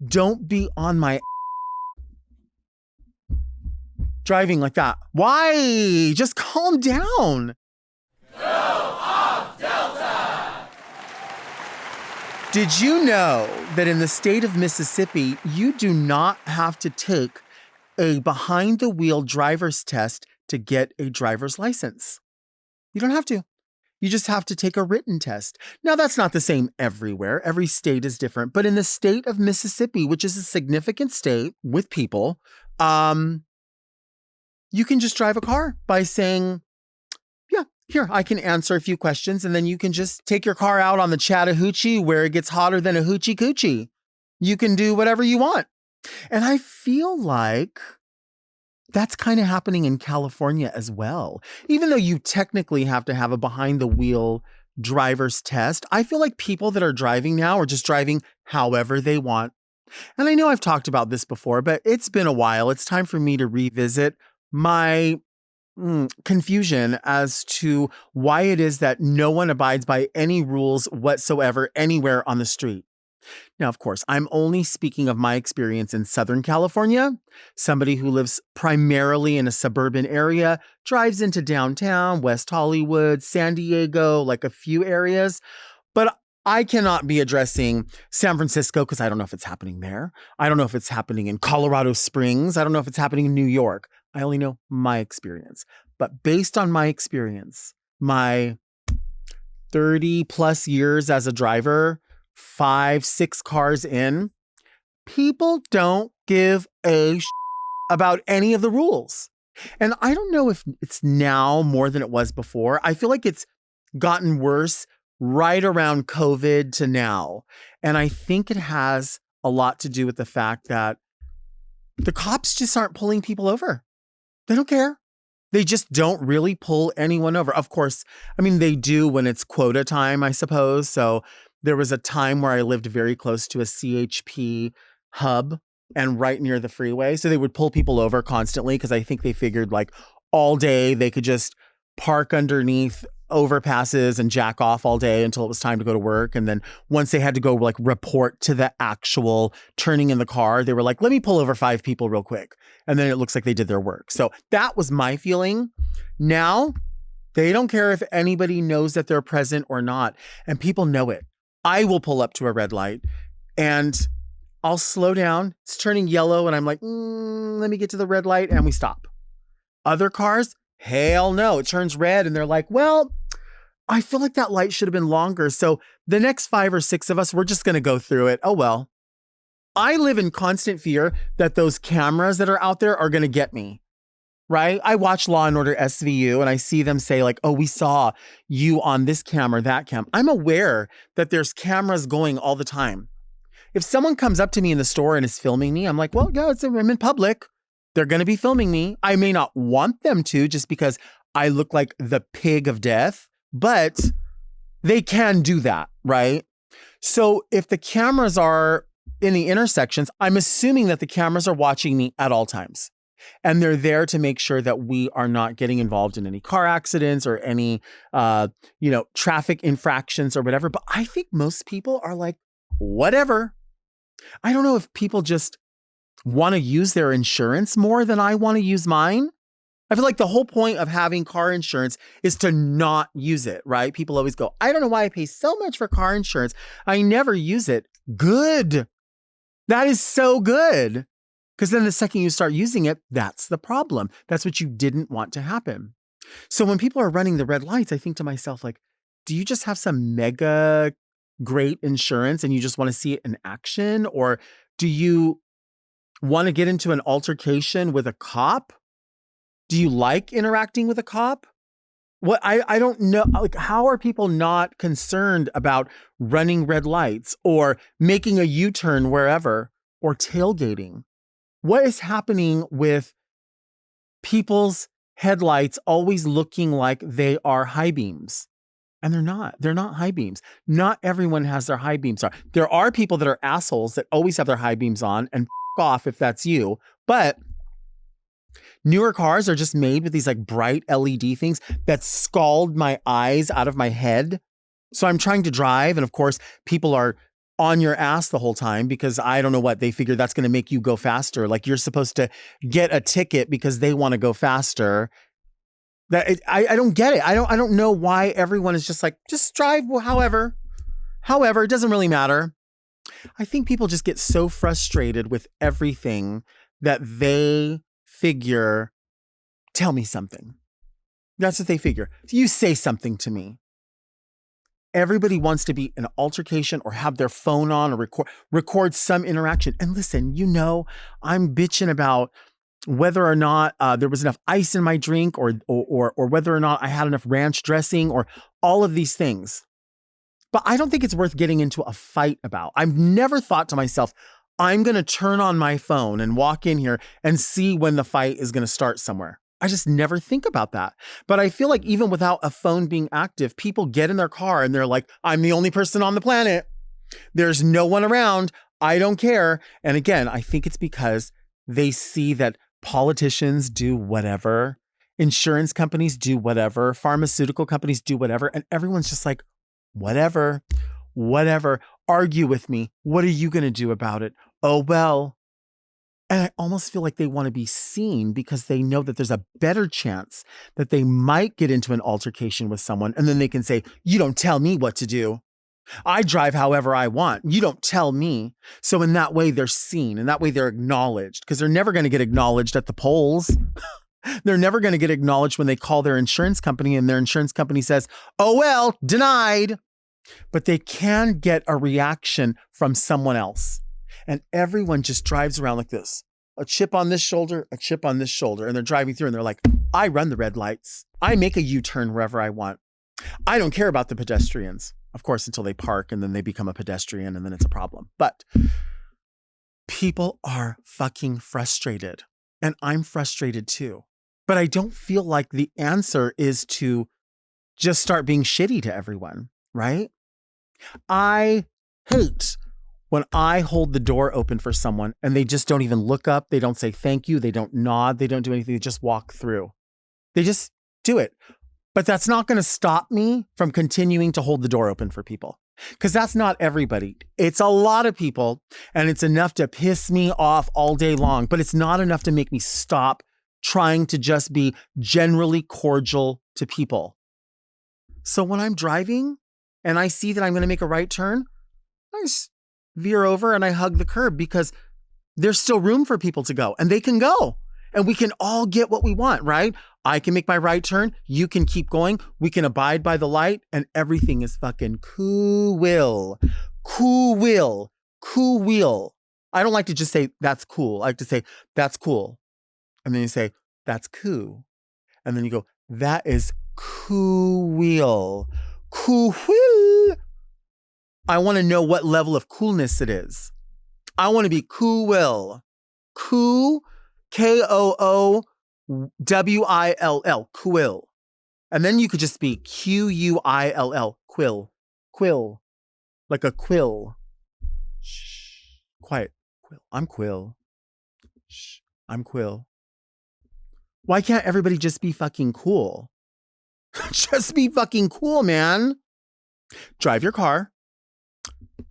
Don't be on my driving like that. Why? Just calm down. Go off, Delta! Did you know that in the state of Mississippi, you do not have to take a behind-the-wheel driver's test to get a driver's license? You don't have to. You just have to take a written test. Now, that's not the same everywhere. Every state is different. But in the state of Mississippi, which is a significant state with people, you can just drive a car by saying, yeah, here, I can answer a few questions. And then you can just take your car out on the Chattahoochee where it gets hotter than a hoochie coochie. You can do whatever you want. And I feel like that's kind of happening in California as well. Even though you technically have to have a behind the wheel driver's test, I feel like people that are driving now are just driving however they want. And I know I've talked about this before, but it's been a while. It's time for me to revisit my confusion as to why it is that no one abides by any rules whatsoever anywhere on the street. Now, of course, I'm only speaking of my experience in Southern California. Somebody who lives primarily in a suburban area, drives into downtown, West Hollywood, San Diego, like a few areas. But I cannot be addressing San Francisco because I don't know if it's happening there. I don't know if it's happening in Colorado Springs. I don't know if it's happening in New York. I only know my experience. But based on my experience, my 30 plus years as a driver, 5-6 cars in, people don't give a about any of the rules. And I don't know if it's now more than it was before. I feel like it's gotten worse right around COVID to now. And I think it has a lot to do with the fact that the cops just aren't pulling people over. They don't care. They just don't really pull anyone over. Of course, I mean, they do when it's quota time, I suppose. So there was a time where I lived very close to a CHP hub and right near the freeway. So they would pull people over constantly because I think they figured like all day they could just park underneath overpasses and jack off all day until it was time to go to work. And then once they had to go like report to the actual turning in the car, they were like, let me pull over 5 people real quick. And then it looks like they did their work. So that was my feeling. Now they don't care if anybody knows that they're present or not. And people know it. I will pull up to a red light and I'll slow down. It's turning yellow and I'm like, let me get to the red light, and we stop. Other cars, hell no. It turns red and they're like, well, I feel like that light should have been longer. So the next 5 or 6 of us, we're just going to go through it. Oh, well. I live in constant fear that those cameras that are out there are going to get me. Right? I watch Law and Order SVU and I see them say like, oh, we saw you on this cam or that cam. I'm aware that there's cameras going all the time. If someone comes up to me in the store and is filming me, I'm like, well, yeah, I'm in public. They're going to be filming me. I may not want them to just because I look like the pig of death, but they can do that, right? So if the cameras are in the intersections, I'm assuming that the cameras are watching me at all times. And they're there to make sure that we are not getting involved in any car accidents or any, traffic infractions or whatever. But I think most people are like, whatever. I don't know if people just want to use their insurance more than I want to use mine. I feel like the whole point of having car insurance is to not use it, right? People always go, I don't know why I pay so much for car insurance. I never use it. Good. That is so good. Because then the second you start using it, that's the problem. That's what you didn't want to happen. So when people are running the red lights, I think to myself, like, do you just have some mega great insurance and you just want to see it in action? Or do you want to get into an altercation with a cop? Do you like interacting with a cop? What I don't know. Like, how are people not concerned about running red lights or making a U-turn wherever or tailgating? What is happening with people's headlights always looking like they are high beams? And they're not. They're not high beams. Not everyone has their high beams on. There are people that are assholes that always have their high beams on, and off if that's you. But newer cars are just made with these like bright LED things that scald my eyes out of my head. So I'm trying to drive, and of course, people are on your ass the whole time because I don't know what, they figure that's going to make you go faster. Like you're supposed to get a ticket because they want to go faster. I don't get it. I don't know why everyone is just like, just drive however, it doesn't really matter. I think people just get so frustrated with everything that they figure, tell me something. That's what they figure. You say something to me. Everybody wants to be in an altercation or have their phone on or record some interaction. And listen, I'm bitching about whether or not there was enough ice in my drink or whether or not I had enough ranch dressing or all of these things. But I don't think it's worth getting into a fight about. I've never thought to myself, I'm going to turn on my phone and walk in here and see when the fight is going to start somewhere. I just never think about that. But I feel like even without a phone being active, people get in their car and they're like, I'm the only person on the planet. There's no one around. I don't care. And again, I think it's because they see that politicians do whatever, insurance companies do whatever, pharmaceutical companies do whatever. And everyone's just like, whatever, argue with me. What are you going to do about it? Oh, well. And I almost feel like they want to be seen because they know that there's a better chance that they might get into an altercation with someone. And then they can say, you don't tell me what to do. I drive however I want. You don't tell me. So in that way, they're seen. And that way they're acknowledged because they're never going to get acknowledged at the polls. They're never going to get acknowledged when they call their insurance company and their insurance company says, oh, well, denied. But they can get a reaction from someone else. And everyone just drives around like this, a chip on this shoulder, a chip on this shoulder. And they're driving through and they're like, I run the red lights. I make a U-turn wherever I want. I don't care about the pedestrians, of course, until they park and then they become a pedestrian and then it's a problem. But people are fucking frustrated and I'm frustrated too. But I don't feel like the answer is to just start being shitty to everyone, right? I hate when I hold the door open for someone and they just don't even look up. They don't say thank you. They don't nod. They don't do anything. They just walk through. They just do it. But that's not going to stop me from continuing to hold the door open for people because that's not everybody. It's a lot of people and it's enough to piss me off all day long, but it's not enough to make me stop trying to just be generally cordial to people. So when I'm driving and I see that I'm going to make a right turn, I just veer over and I hug the curb because there's still room for people to go and they can go and we can all get what we want, right? I can make my right turn. You can keep going. We can abide by the light and everything is fucking cool. I don't like to just say that's cool. I like to say that's cool. And then you say that's cool. And then you go, that is cool. I want to know what level of coolness it is. I want to be cool. Cool, Koowil, cool. And then you could just be Quill, quill, like a quill. Shh, quiet, quill. I'm Quill. Shh, I'm Quill. Why can't everybody just be fucking cool? Just be fucking cool, man. Drive your car.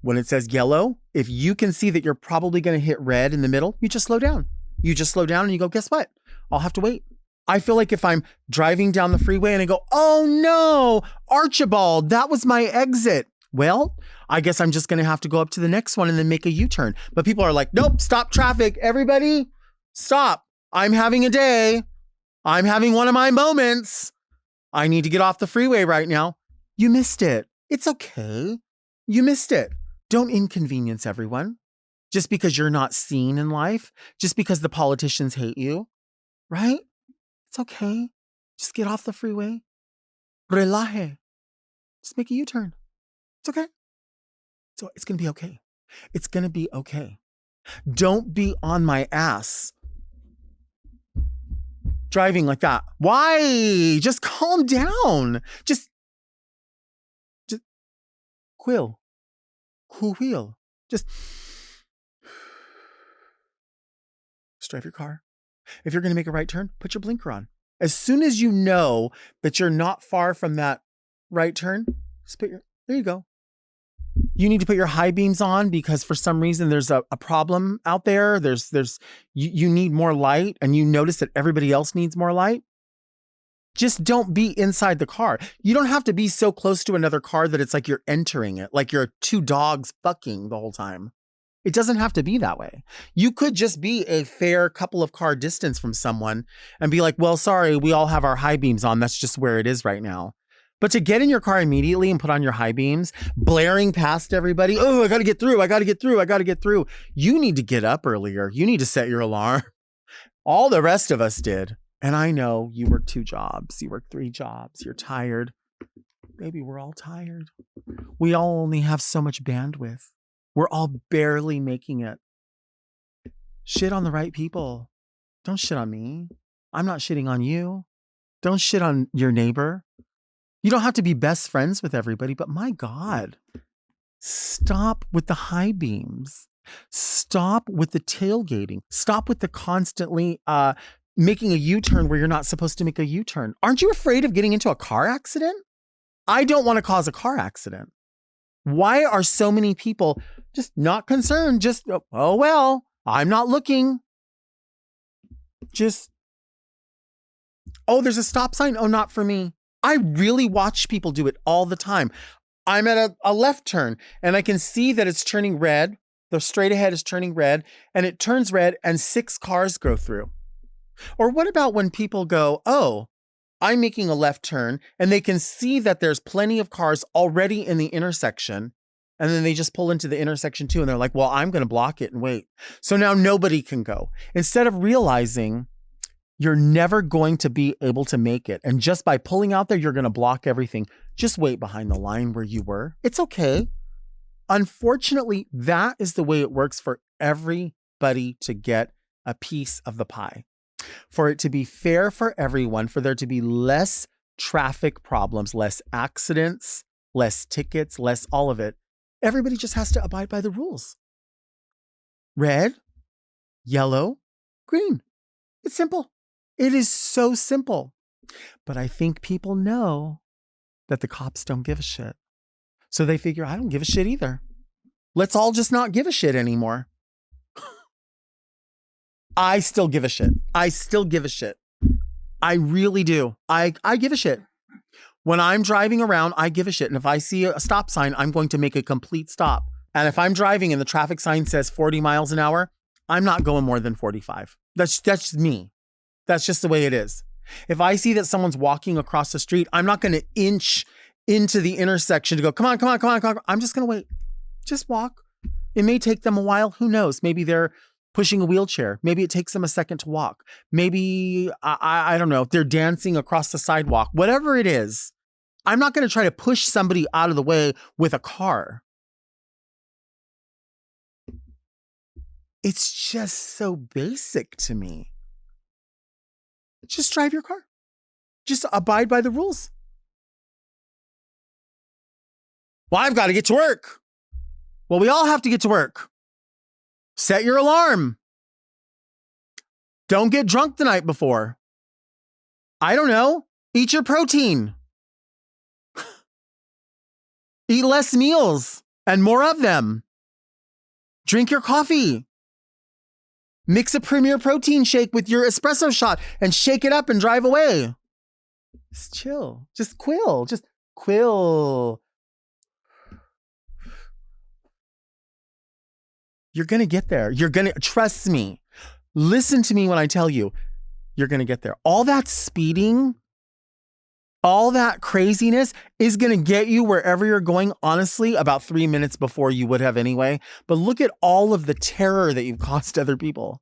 When it says yellow, if you can see that you're probably going to hit red in the middle, you just slow down. You just slow down and you go, guess what? I'll have to wait. I feel like if I'm driving down the freeway and I go, oh no, Archibald, that was my exit. Well, I guess I'm just going to have to go up to the next one and then make a U-turn. But people are like, nope, stop traffic. Everybody, stop. I'm having a day. I'm having one of my moments. I need to get off the freeway right now. You missed it. It's okay. You missed it. Don't inconvenience everyone. Just because you're not seen in life, just because the politicians hate you, right? It's okay. Just get off the freeway. Relaje. Just make a U-turn. It's okay. So it's going to be okay. It's going to be okay. Don't be on my ass driving like that. Why? Just calm down. Just quill. Cool. Just drive your car. If you're going to make a right turn, put your blinker on. As soon as you know that you're not far from that right turn, just there you go. You need to put your high beams on because for some reason there's a problem out there. You need more light and you notice that everybody else needs more light. Just don't be inside the car. You don't have to be so close to another car that it's like you're entering it, like you're two dogs fucking the whole time. It doesn't have to be that way. You could just be a fair couple of car distance from someone and be like, well, sorry, we all have our high beams on. That's just where it is right now. But to get in your car immediately and put on your high beams, blaring past everybody, oh, I got to get through. I got to get through. I got to get through. You need to get up earlier. You need to set your alarm. All the rest of us did. And I know you work 2 jobs. You work 3 jobs. You're tired. Baby, we're all tired. We all only have so much bandwidth. We're all barely making it. Shit on the right people. Don't shit on me. I'm not shitting on you. Don't shit on your neighbor. You don't have to be best friends with everybody, but my God, stop with the high beams. Stop with the tailgating. Stop with the constantly making a U-turn where you're not supposed to make a U-turn. Aren't you afraid of getting into a car accident? I don't want to cause a car accident. Why are so many people just not concerned? Just, oh, well, I'm not looking. Just, oh, there's a stop sign. Oh, not for me. I really watch people do it all the time. I'm at a left turn and I can see that it's turning red. The straight ahead is turning red and it turns red and 6 cars go through. Or what about when people go, oh, I'm making a left turn and they can see that there's plenty of cars already in the intersection. And then they just pull into the intersection too. And they're like, well, I'm going to block it and wait. So now nobody can go. Instead of realizing you're never going to be able to make it. And just by pulling out there, you're going to block everything. Just wait behind the line where you were. It's okay. Unfortunately, that is the way it works for everybody to get a piece of the pie. For it to be fair for everyone, for there to be less traffic problems, less accidents, less tickets, less all of it, everybody just has to abide by the rules. Red, yellow, green. It's simple. It is so simple. But I think people know that the cops don't give a shit. So they figure, I don't give a shit either. Let's all just not give a shit anymore. I still give a shit. I still give a shit. I really do. I give a shit. When I'm driving around, I give a shit. And if I see a stop sign, I'm going to make a complete stop. And if I'm driving and the traffic sign says 40 miles an hour, I'm not going more than 45. That's just me. That's just the way it is. If I see that someone's walking across the street, I'm not going to inch into the intersection to go, come on, come on, come on, come on. I'm just going to wait. Just walk. It may take them a while. Who knows? Maybe they're pushing a wheelchair. Maybe it takes them a second to walk. Maybe, I don't know, they're dancing across the sidewalk. Whatever it is, I'm not going to try to push somebody out of the way with a car. It's just so basic to me. Just drive your car. Just abide by the rules. Well, I've got to get to work. Well, we all have to get to work. Set your alarm. Don't get drunk the night before. I don't know. Eat your protein. Eat less meals and more of them. Drink your coffee. Mix a Premier protein shake with your espresso shot and shake it up and drive away. Just chill. Just quill. Just quill. You're going to get there. You're going to, trust me. Listen to me when I tell you, you're going to get there. All that speeding, all that craziness is going to get you wherever you're going, honestly, about 3 minutes before you would have anyway. But look at all of the terror that you've caused other people.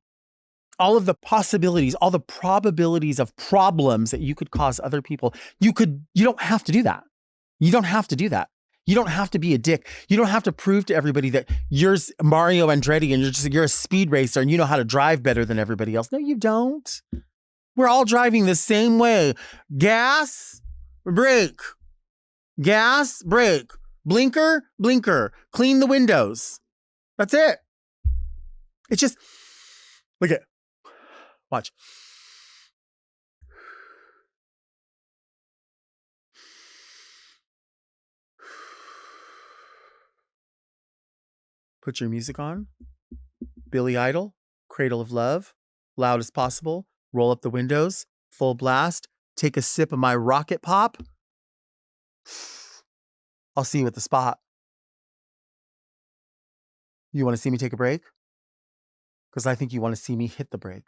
All of the possibilities, all the probabilities of problems that you could cause other people. You don't have to do that. You don't have to do that. You don't have to be a dick. You don't have to prove to everybody that you're Mario Andretti and you're a speed racer and you know how to drive better than everybody else. No, you don't. We're all driving the same way. Gas, brake. Gas, brake. Blinker, blinker. Clean the windows. That's it. It's just, look at, watch. Put your music on. Billy Idol, Cradle of Love, loud as possible. Roll up the windows, full blast. Take a sip of my rocket pop. I'll see you at the spot. You want to see me take a break? Because I think you want to see me hit the brake.